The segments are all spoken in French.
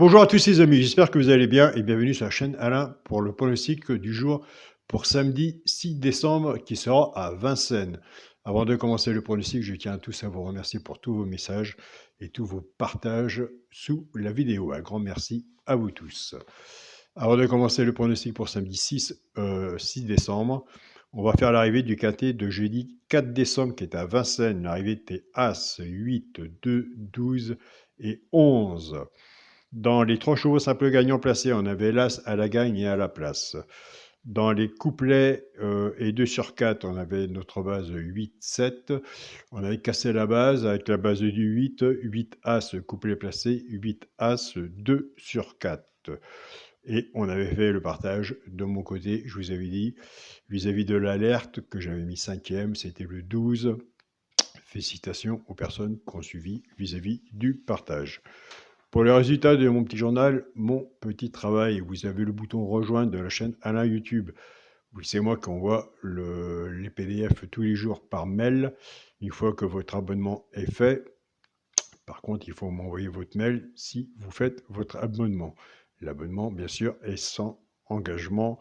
Bonjour à tous les amis, j'espère que vous allez bien et bienvenue sur la chaîne Alain pour le pronostic du jour pour samedi 6 décembre qui sera à Vincennes. Avant de commencer le pronostic, je tiens tous à vous remercier pour tous vos messages et tous vos partages sous la vidéo. Un grand merci à vous tous. Avant de commencer le pronostic pour samedi 6 décembre, on va faire l'arrivée du quintet de jeudi 4 décembre qui est à Vincennes. L'arrivée était As, 8, 2, 12 et 11. Dans les 3 chevaux simples gagnants placés, on avait l'As à la gagne et à la place. Dans les couplets et 2 sur 4, on avait notre base 8-7. On avait cassé la base avec la base du 8, 8 As couplet placé, 8 As 2 sur 4. Et on avait fait le partage de mon côté, je vous avais dit, vis-à-vis de l'alerte que j'avais mis 5e, c'était le 12. Félicitations aux personnes qui ont suivi vis-à-vis du partage. Pour les résultats de mon petit journal, mon petit travail, vous avez le bouton rejoindre de la chaîne Alain YouTube. C'est moi qui envoie les PDF tous les jours par mail, une fois que votre abonnement est fait. Par contre, il faut m'envoyer votre mail si vous faites votre abonnement. L'abonnement, bien sûr, est sans engagement.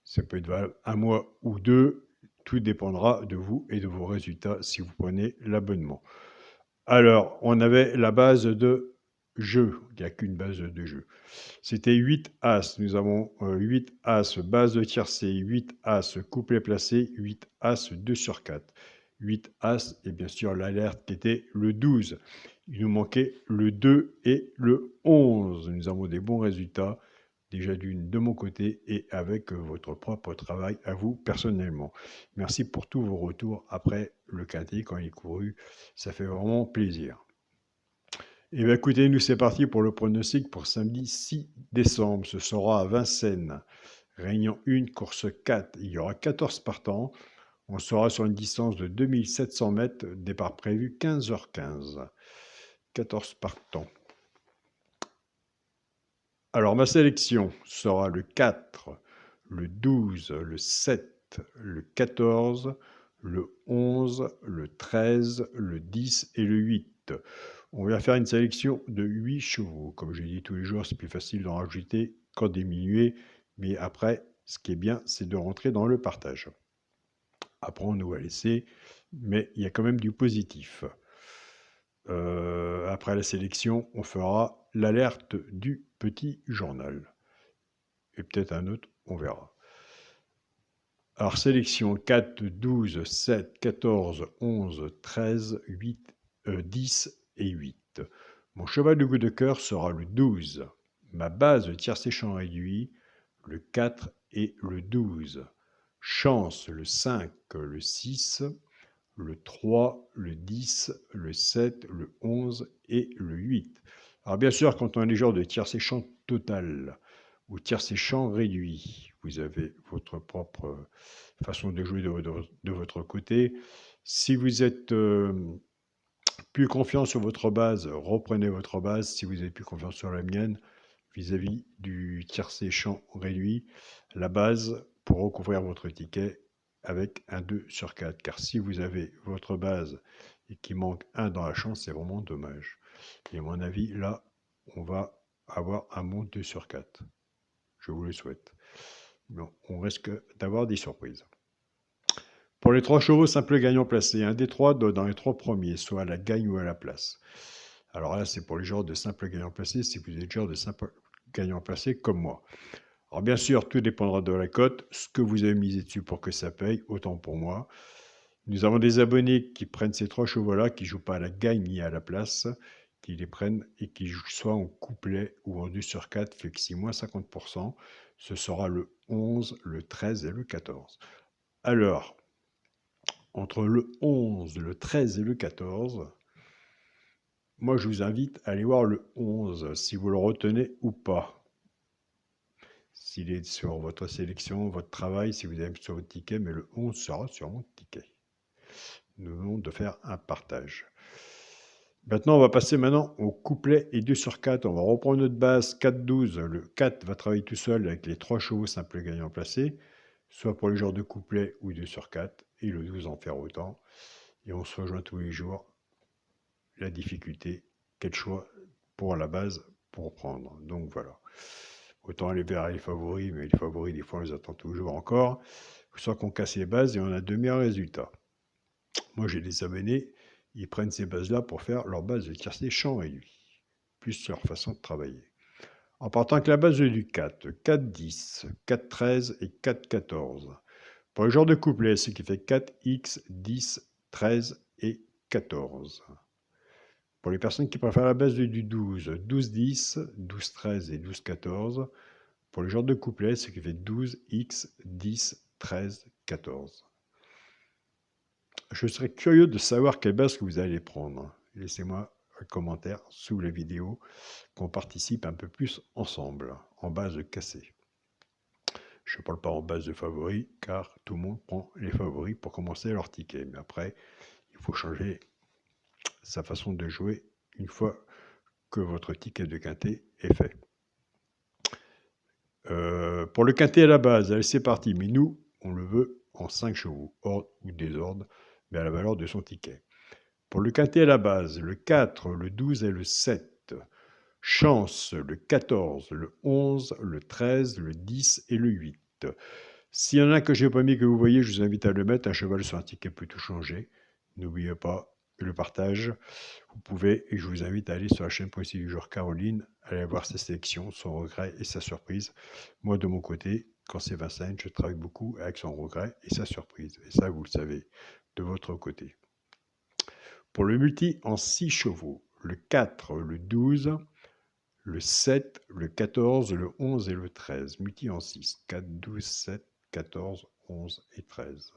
Ça peut être valable un mois ou 2. Tout dépendra de vous et de vos résultats si vous prenez l'abonnement. Alors, on avait la base de jeu. Il n'y a qu'une base de jeu. C'était 8 As. Nous avons 8 As, base de tiercé, 8 As, couplet placé, 8 As, 2 sur 4. 8 As et bien sûr l'alerte qui était le 12. Il nous manquait le 2 et le 11. Nous avons des bons résultats, déjà d'une de mon côté et avec votre propre travail à vous personnellement. Merci pour tous vos retours après le quintet quand il est couru. Ça fait vraiment plaisir. Et bien écoutez, nous c'est parti pour le pronostic pour samedi 6 décembre. Ce sera à Vincennes. Réunion 1, course 4. Il y aura 14 partants. On sera sur une distance de 2700 mètres. Départ prévu 15h15. 14 partants. Alors ma sélection sera le 4, le 12, le 7, le 14, le 11, le 13, le 10 et le 8. On va faire une sélection de 8 chevaux. Comme je dis tous les jours, c'est plus facile d'en rajouter qu'en diminuer. Mais après, ce qui est bien, c'est de rentrer dans le partage. Après, on nous va laisser, mais il y a quand même du positif. Après la sélection, on fera l'alerte du petit journal. Et peut-être un autre, on verra. Alors, sélection 4, 12, 7, 14, 11, 13, 8, 10 et 8. Mon cheval de goût de cœur sera le 12. Ma base de tiercé champ réduit, le 4 et le 12. Chance, le 5, le 6, le 3, le 10, le 7, le 11 et le 8. Alors bien sûr, quand on est genre de tiercé champ total ou tiercé champ réduit, vous avez votre propre façon de jouer de votre côté. Si vous êtes plus confiant sur votre base, reprenez votre base. Si vous êtes plus confiant sur la mienne, vis-à-vis du tiercé champ réduit, la base pour recouvrir votre ticket avec un 2 sur 4. Car si vous avez votre base et qu'il manque un dans la chance, c'est vraiment dommage. Et à mon avis, là, on va avoir un bon 2 sur 4. Je vous le souhaite. Bon, on risque d'avoir des surprises. Pour les 3 chevaux simples gagnants placés, un des 3 dans les 3 premiers, soit à la gagne ou à la place. Alors là, c'est pour les genres de simples gagnants placés, si vous êtes genre de simples gagnants placés comme moi. Alors bien sûr, tout dépendra de la cote, ce que vous avez misé dessus pour que ça paye, autant pour moi. Nous avons des abonnés qui prennent ces 3 chevaux-là, qui ne jouent pas à la gagne ni à la place, qui les prennent et qui jouent soit en couplet ou en 2 sur 4, flexi moins 50%. Ce sera le 11, le 13 et le 14. Alors, entre le 11, le 13 et le 14, moi je vous invite à aller voir le 11, si vous le retenez ou pas. S'il est sur votre sélection, votre travail, si vous avez sur votre ticket, mais le 11 sera sur mon ticket. Nous venons de faire un partage. Maintenant, on va passer maintenant au couplet et 2 sur 4. On va reprendre notre base 4-12. Le 4 va travailler tout seul avec les 3 chevaux simples gagnants placés, soit pour le genre de couplet ou 2 sur 4, et le 12 en faire autant. Et on se rejoint tous les jours. La difficulté, quel choix pour la base pour prendre. Donc voilà. Autant aller vers les favoris, mais les favoris, des fois, on les attend toujours encore. Soit qu'on casse les bases et on a de meilleurs résultats. Moi, j'ai des abonnés, ils prennent ces bases-là pour faire leur base de tiercé champ réduit, plus leur façon de travailler. En partant avec la base du 4, 4-10, 4-13 et 4-14. Pour le genre de couplet, ce qui fait 4x, 10, 13 et 14. Pour les personnes qui préfèrent la base du 12, 12-10, 12-13 et 12-14. Pour le genre de couplet, ce qui fait 12x, 10, 13, 14. Je serais curieux de savoir quelle base que vous allez prendre. Laissez-moi un commentaire sous la vidéo, qu'on participe un peu plus ensemble, en base cassée. Je ne parle pas en base de favoris, car tout le monde prend les favoris pour commencer leur ticket. Mais après, il faut changer sa façon de jouer une fois que votre ticket de quintet est fait. Pour le quintet à la base, allez, c'est parti. Mais nous, on le veut en 5 chevaux, ordre ou désordre, mais à la valeur de son ticket. Pour le quintet à la base, le 4, le 12 et le 7. Chance, le 14, le 11, le 13, le 10 et le 8. S'il y en a que j'ai pas mis que vous voyez, je vous invite à le mettre. Un cheval sur un ticket peut tout changer. N'oubliez pas le partage. Vous pouvez, et je vous invite à aller sur la chaîne Poésie du jour Caroline, aller voir sa sélection, son regret et sa surprise. Moi, de mon côté, quand c'est Vincennes, je travaille beaucoup avec son regret et sa surprise. Et ça, vous le savez, de votre côté. Pour le multi en 6 chevaux, le 4, le 12, le 7, le 14, le 11 et le 13. Multi en 6. 4, 12, 7, 14, 11 et 13.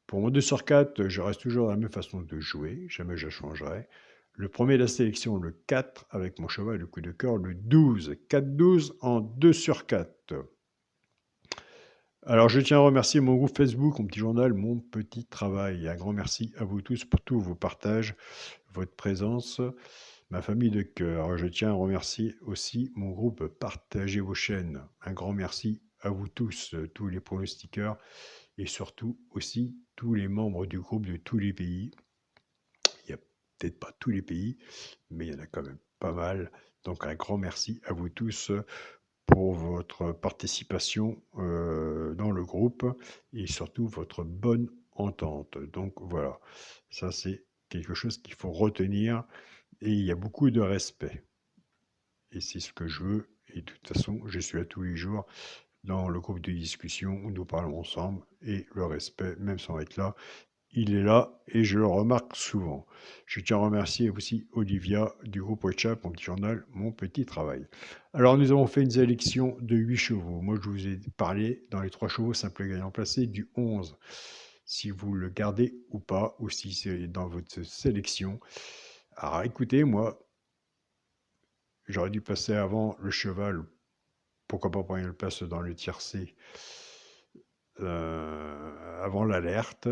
Pour mon 2 sur 4, je reste toujours à la même façon de jouer. Jamais je changerai. Le premier de la sélection, le 4, avec mon cheval, le coup de cœur, le 12. 4, 12 en 2 sur 4. Alors, je tiens à remercier mon groupe Facebook, mon petit journal, mon petit travail. Et un grand merci à vous tous pour tous vos partages, votre présence, ma famille de cœur. Je tiens à remercier aussi mon groupe Partagez vos chaînes. Un grand merci à vous tous, tous les pronostiqueurs, et surtout aussi tous les membres du groupe de tous les pays. Il n'y a peut-être pas tous les pays, mais il y en a quand même pas mal. Donc un grand merci à vous tous pour votre participation dans le groupe et surtout votre bonne entente. Donc voilà, ça c'est quelque chose qu'il faut retenir et il y a beaucoup de respect. Et c'est ce que je veux et de toute façon, je suis à tous les jours dans le groupe de discussion où nous parlons ensemble et le respect, même sans être là, il est là et je le remarque souvent. Je tiens à remercier aussi Olivia du groupe WhatsApp, mon petit journal, mon petit travail. Alors nous avons fait une sélection de 8 chevaux. Moi je vous ai parlé dans les 3 chevaux simple gagnant placé du 11. Si vous le gardez ou pas, ou si c'est dans votre sélection. Alors écoutez, moi, j'aurais dû passer avant le cheval. Pourquoi pas prendre le place dans le tiercé avant l'alerte.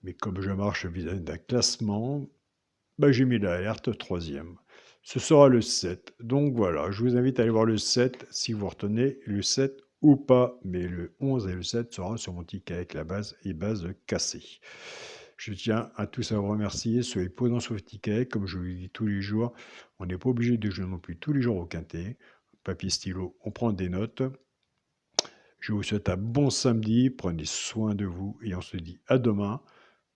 Mais comme je marche vis-à-vis d'un classement, j'ai mis l'alerte 3e. Ce sera le 7. Donc voilà, je vous invite à aller voir le 7 si vous retenez le 7 ou pas. Mais le 11 et le 7 seront sur mon ticket avec la base et base cassée. Je tiens à tous à vous remercier. Soyez posants sur le ticket. Comme je vous le dis tous les jours, on n'est pas obligé de jouer non plus tous les jours au quintet. Papier, stylo, on prend des notes. Je vous souhaite un bon samedi. Prenez soin de vous et on se dit à demain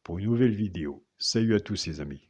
pour une nouvelle vidéo. Salut à tous les amis.